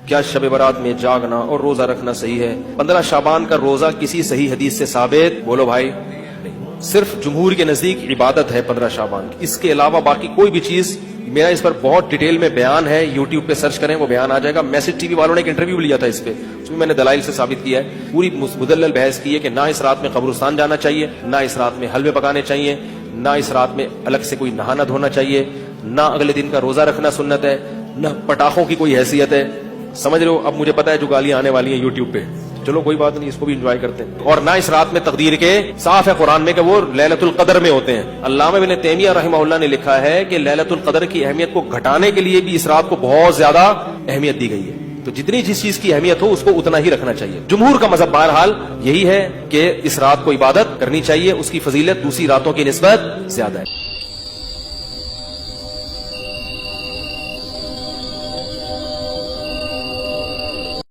کیا شب برات میں جاگنا اور روزہ رکھنا صحیح ہے؟ 15 شعبان کا روزہ کسی صحیح حدیث سے ثابت بولو بھائی نہیں، صرف جمہور کے نزدیک عبادت ہے 15 شعبان کی، اس کے علاوہ باقی کوئی بھی چیز، میرا اس پر بہت ڈیٹیل میں بیان ہے، یوٹیوب پہ سرچ کریں وہ بیان آ جائے گا۔ میسج ٹی وی والوں نے ایک انٹرویو لیا تھا اس پہ، اس میں نے دلائل سے ثابت کیا ہے، پوری مدلل بحث کی ہے کہ نہ اس رات میں قبرستان جانا چاہیے، نہ اس رات میں حلوے پکانے چاہیے، نہ اس رات میں الگ سے کوئی نہانا دھونا چاہیے، نہ اگلے دن کا روزہ رکھنا سنت ہے، نہ پٹاخوں کی کوئی حیثیت ہے۔ سمجھ رہے ہو؟ اب مجھے پتا ہے جو گالیاں آنے والی ہیں یوٹیوب پہ، چلو کوئی بات نہیں، اس کو بھی انجوائے کرتے ہیں۔ اور نہ اس رات میں تقدیر کے، صاف ہے قرآن میں کہ وہ لیلۃ القدر میں ہوتے ہیں۔ علامہ ابن تیمیہ رحمہ اللہ نے لکھا ہے کہ لیلۃ القدر کی اہمیت کو گھٹانے کے لیے بھی اس رات کو بہت زیادہ اہمیت دی گئی ہے، تو جتنی جس چیز کی اہمیت ہو اس کو اتنا ہی رکھنا چاہیے۔ جمہور کا مذہب بہرحال یہی ہے کہ اس رات کو عبادت کرنی چاہیے، اس کی فضیلت دوسری راتوں کی نسبت زیادہ ہے۔